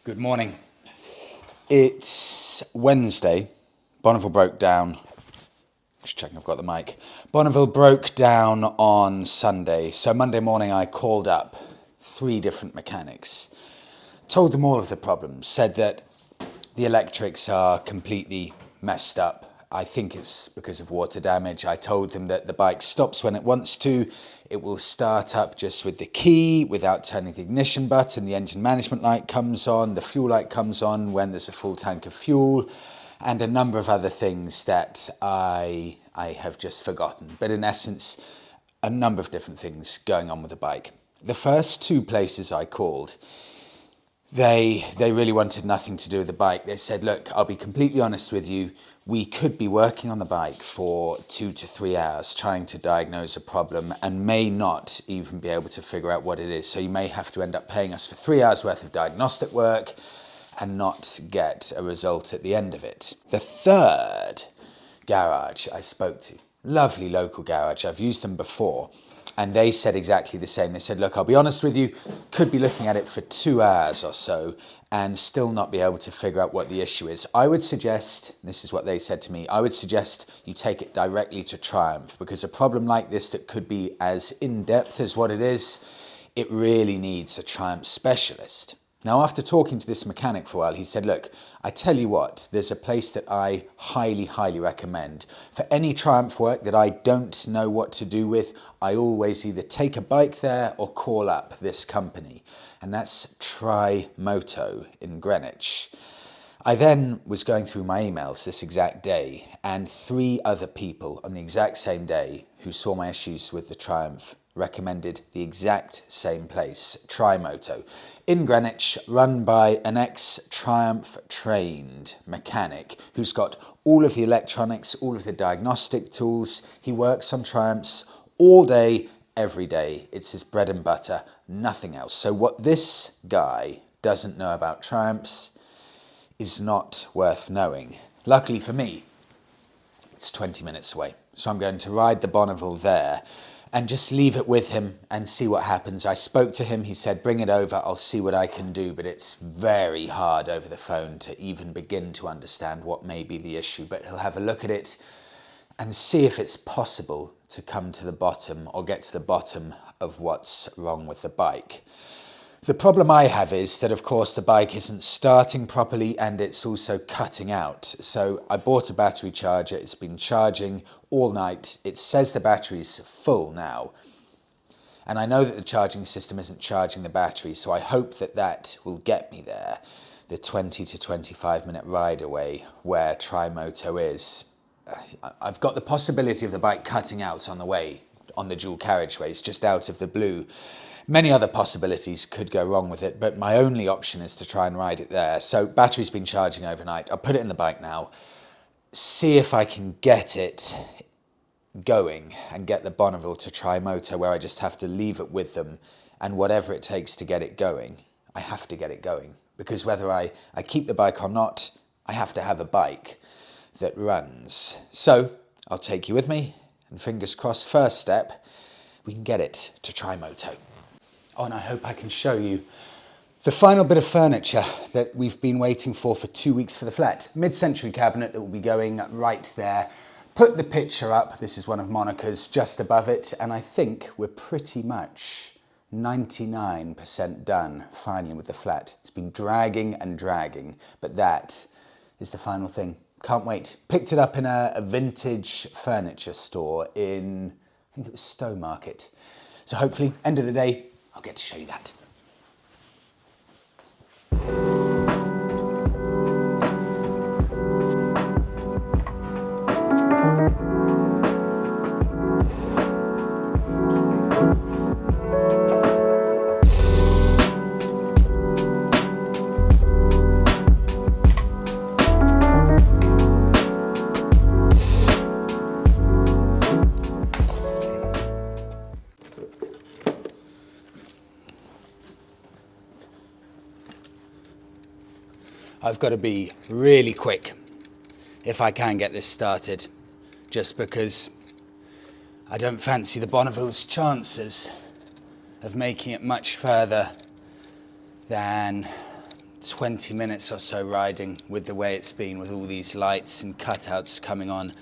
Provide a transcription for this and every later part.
Good morning. It's Wednesday. Bonneville broke down. Just checking I've got the mic. Bonneville broke down on Sunday. So Monday morning I called up 3 different mechanics. Told them all of the problems. Said that the electrics are completely messed up. I think it's because of water damage. I told them that the bike stops when it wants to. It will start up just with the key without turning the ignition button. The engine management light comes on. The fuel light comes on when there's a full tank of fuel. And a number of other things that I have just forgotten. But in essence, a number of different things going on with the bike. The first 2 places I called, they really wanted nothing to do with the bike. They said, look, I'll be completely honest with you. We could be working on the bike for 2 to 3 hours trying to diagnose a problem and may not even be able to figure out what it is. So you may have to end up paying us for 3 hours worth of diagnostic work and not get a result at the end of it. The third garage I spoke to, lovely local garage, I've used them before, and they said exactly the same. They said, look, I'll be honest with you, could be looking at it for 2 hours or so and still not be able to figure out what the issue is. I would suggest, this is what they said to me, I would suggest you take it directly to Triumph, because a problem like this that could be as in-depth as what it is, it really needs a Triumph specialist. Now, after talking to this mechanic for a while, he said, look, I tell you what, there's a place that I highly recommend. For any Triumph work that I don't know what to do with, I always either take a bike there or call up this company. And that's Tri Moto in Greenwich. I then was going through my emails this exact day, and 3 other people on the exact same day who saw my issues with the Triumph recommended the exact same place, Tri Moto, in Greenwich, run by an ex-Triumph trained mechanic who's got all of the electronics, all of the diagnostic tools. He works on Triumphs all day, every day. It's his bread and butter, nothing else. So what this guy doesn't know about Triumphs is not worth knowing. Luckily for me, it's 20 minutes away. So I'm going to ride the Bonneville there and just leave it with him and see what happens. I spoke to him, he said, bring it over, I'll see what I can do, but it's very hard over the phone to even begin to understand what may be the issue, but he'll have a look at it and see if it's possible to come to the bottom or get to the bottom of what's wrong with the bike. The problem I have is that, of course, the bike isn't starting properly and it's also cutting out. So I bought a battery charger. It's been charging all night. It says the battery's full now. And I know that the charging system isn't charging the battery, so I hope that that will get me there, the 20 to 25 minute ride away where Tri Moto is. I've got the possibility of the bike cutting out on the way, on the dual carriageways, just out of the blue. Many other possibilities could go wrong with it, but my only option is to try and ride it there. So battery's been charging overnight. I'll put it in the bike now, see if I can get it going and get the Bonneville to Tri Moto, where I just have to leave it with them, and whatever it takes to get it going, I have to get it going. Because whether I keep the bike or not, I have to have a bike that runs. So I'll take you with me, and fingers crossed, first step, we can get it to Tri Moto. Oh, and I hope I can show you the final bit of furniture that we've been waiting for 2 weeks for the flat. Mid-century cabinet that will be going right there. Put the picture up. This is one of Monika's just above it. And I think we're pretty much 99% done finally with the flat. It's been dragging and dragging, but that is the final thing. Can't wait. Picked it up in a vintage furniture store in, I think it was Stowmarket. So hopefully, end of the day, I'll get to show you that. I've got to be really quick if I can get this started, just because I don't fancy the Bonneville's chances of making it much further than 20 minutes or so riding with the way it's been, with all these lights and cutouts coming on.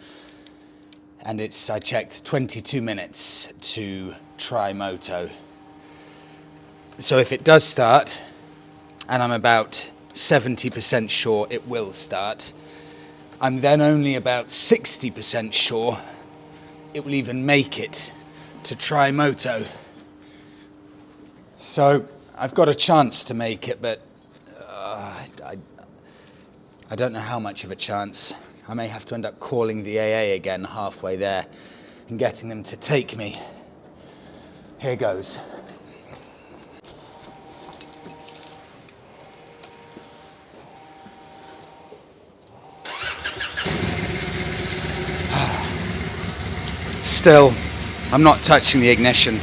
And it's, I checked, 22 minutes to Tri Moto. So if it does start, and I'm about 70% sure it will start, I'm then only about 60% sure it will even make it to Tri Moto. So I've got a chance to make it, but I don't know how much of a chance. I may have to end up calling the AA again halfway there and getting them to take me. Here goes. Still, I'm not touching the ignition.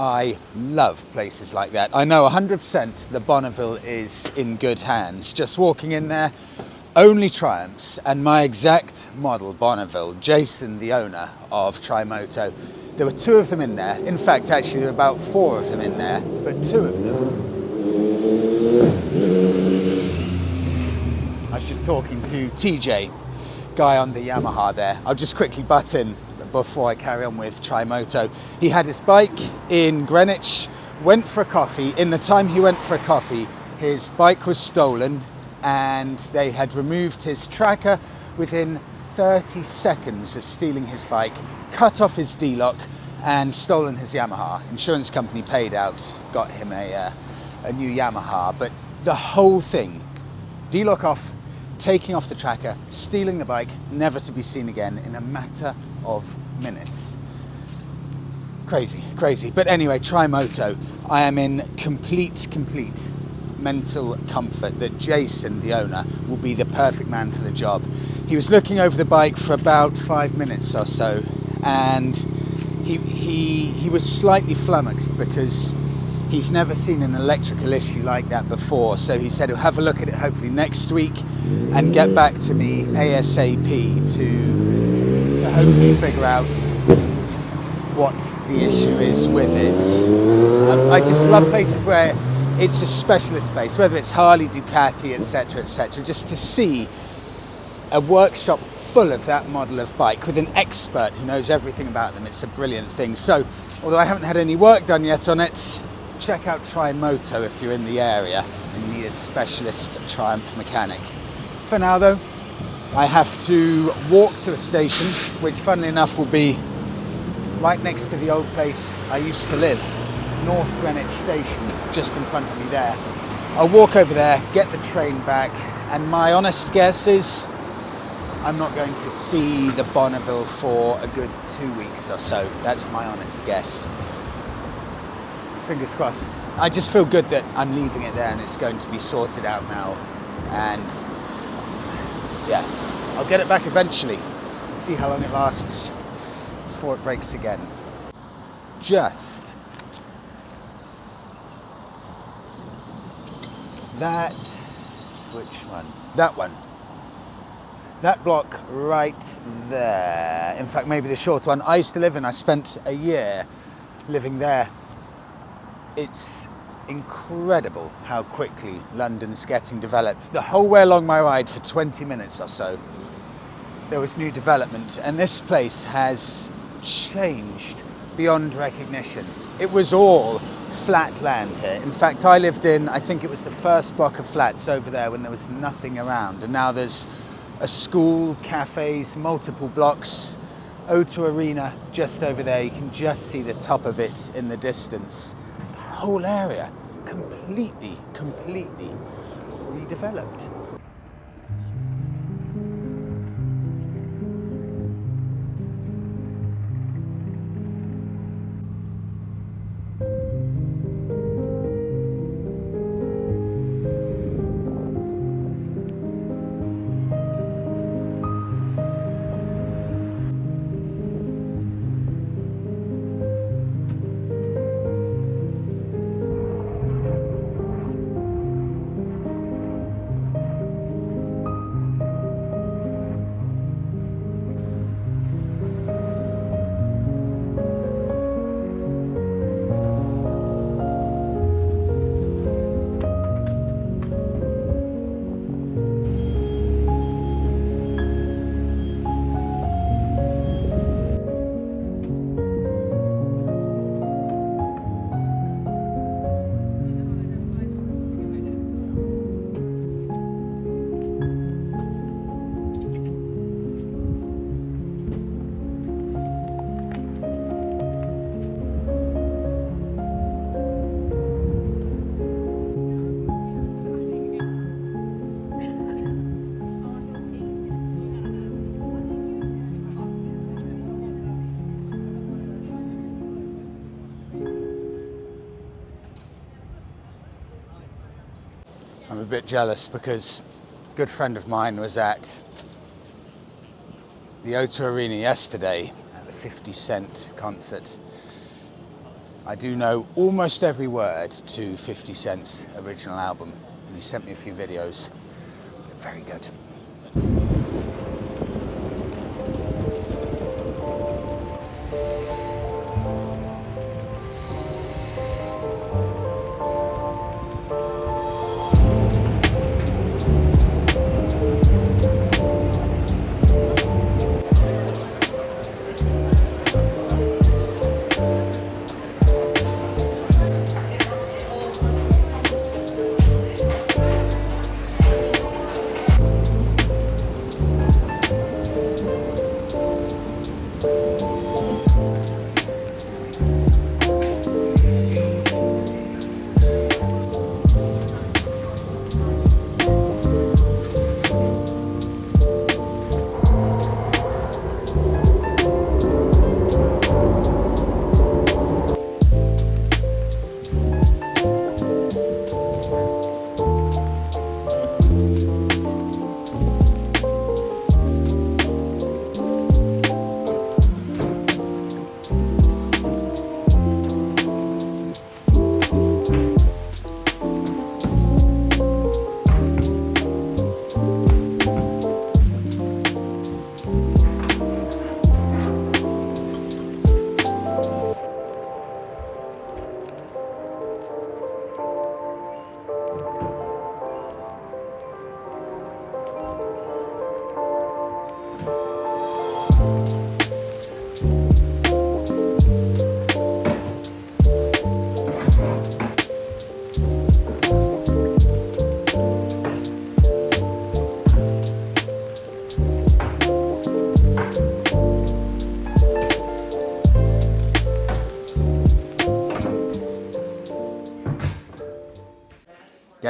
I love places like that. I know 100% the Bonneville is in good hands. Just walking in there, only Triumphs, and my exact model Bonneville, Jason, the owner of Trimoto. There were 2 of them in there. In fact, actually, there were about 4 of them in there, but 2 of them. I was just talking to TJ, guy on the Yamaha there. I'll just quickly butt in before I carry on with Trimoto. He had his bike in Greenwich, went for a coffee. In the time he went for a coffee, his bike was stolen and they had removed his tracker within 30 seconds of stealing his bike, cut off his D-lock and stolen his Yamaha. Insurance company paid out, got him a new Yamaha, but the whole thing, D-lock off, taking off the tracker, stealing the bike, never to be seen again in a matter of minutes. Crazy, crazy. But anyway, Trimoto, I am in complete mental comfort that Jason, the owner, will be the perfect man for the job. He was looking over the bike for about 5 minutes or so, and he was slightly flummoxed because he's never seen an electrical issue like that before. So he said he'll have a look at it hopefully next week and get back to me ASAP to hopefully figure out what the issue is with it. I just love places where it's a specialist place, whether it's Harley, Ducati, etc., etc., just to see a workshop full of that model of bike with an expert who knows everything about them. It's a brilliant thing. So, although I haven't had any work done yet on it, check out Tri Moto if you're in the area and you need a specialist Triumph mechanic. For now though, I have to walk to a station, which funnily enough will be right next to the old place I used to live, North Greenwich Station, just in front of me there. I'll walk over there, get the train back, and my honest guess is I'm not going to see the Bonneville for a good 2 weeks or so. That's my honest guess. Fingers crossed. I just feel good that I'm leaving it there and it's going to be sorted out now. And yeah, I'll get it back eventually and see how long it lasts before it breaks again. Just that, which one? That one. That block right there. In fact, maybe the short one. I used to live in, I spent a year living there. It's incredible how quickly London's getting developed. The whole way along my ride for 20 minutes or so, there was new development, and this place has changed beyond recognition. It was all flat land here. In fact, I lived in, I think it was the first block of flats over there when there was nothing around, and now there's a school, cafes, multiple blocks, O2 Arena just over there. You can just see the top of it in the distance. The whole area completely redeveloped. I'm a bit jealous because a good friend of mine was at the O2 Arena yesterday at the 50 Cent concert. I do know almost every word to 50 Cent's original album, and he sent me a few videos. They're very good.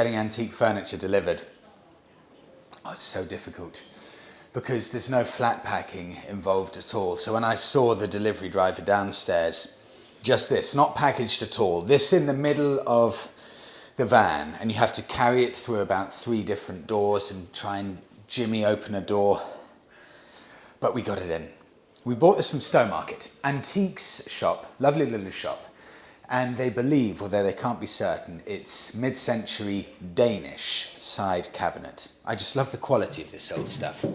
getting antique furniture delivered. Oh, it's so difficult because there's no flat packing involved at all. So when I saw the delivery driver downstairs, just this, not packaged at all, this in the middle of the van, and you have to carry it through about 3 different doors and try and jimmy open a door. But we got it in. We bought this from Stowmarket, antiques shop, lovely little shop. And they believe, although they can't be certain, it's mid-century Danish side cabinet. I just love the quality of this old stuff.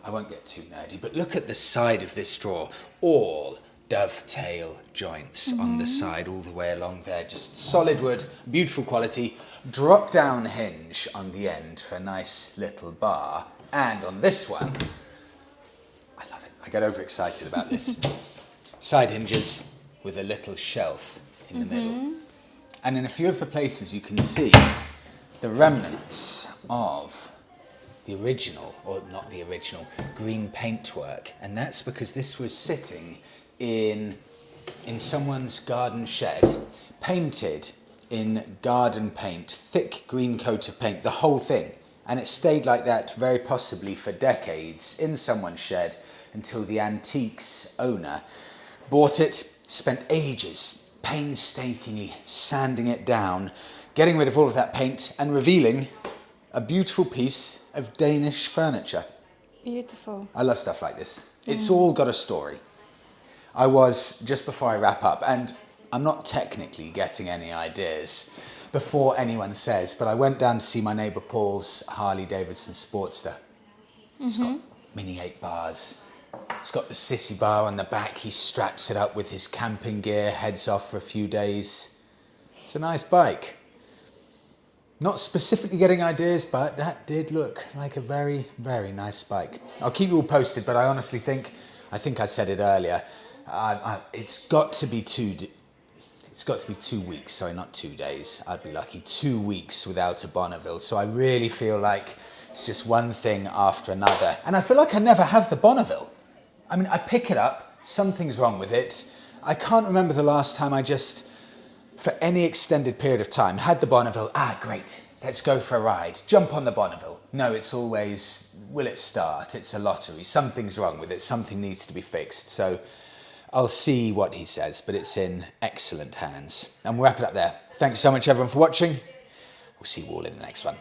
I won't get too nerdy, but look at the side of this drawer. All dovetail joints on the side, all the way along there. Just solid wood, beautiful quality. Drop-down hinge on the end for a nice little bar. And on this one, I love it. I get overexcited about this. Side hinges with a little shelf in the middle. And in a few of the places you can see the remnants of the original, or not the original, green paintwork. And that's because this was sitting in someone's garden shed, painted in garden paint, thick green coat of paint, the whole thing. And it stayed like that very possibly for decades in someone's shed until the antiques owner bought it, spent ages painstakingly sanding it down, getting rid of all of that paint and revealing a beautiful piece of Danish furniture. Beautiful. I love stuff like this. It's all got a story. I was, just before I wrap up, and I'm not technically getting any ideas before anyone says, but I went down to see my neighbour Paul's Harley Davidson Sportster. It's got mini 8 bars. It's got the sissy bar on the back. He straps it up with his camping gear, heads off for a few days. It's a nice bike. Not specifically getting ideas, but that did look like a very, very nice bike. I'll keep you all posted, but I honestly think I said it earlier, it's got to be 2 weeks, sorry, not 2 days. I'd be lucky, 2 weeks without a Bonneville. So I really feel like it's just one thing after another. And I feel like I never have the Bonneville. I mean, I pick it up, something's wrong with it. I can't remember the last time I just, for any extended period of time, had the Bonneville. Great, let's go for a ride. Jump on the Bonneville. No, it's always, will it start? It's a lottery. Something's wrong with it. Something needs to be fixed. So I'll see what he says, but it's in excellent hands. And we'll wrap it up there. Thanks so much, everyone, for watching. We'll see you all in the next one.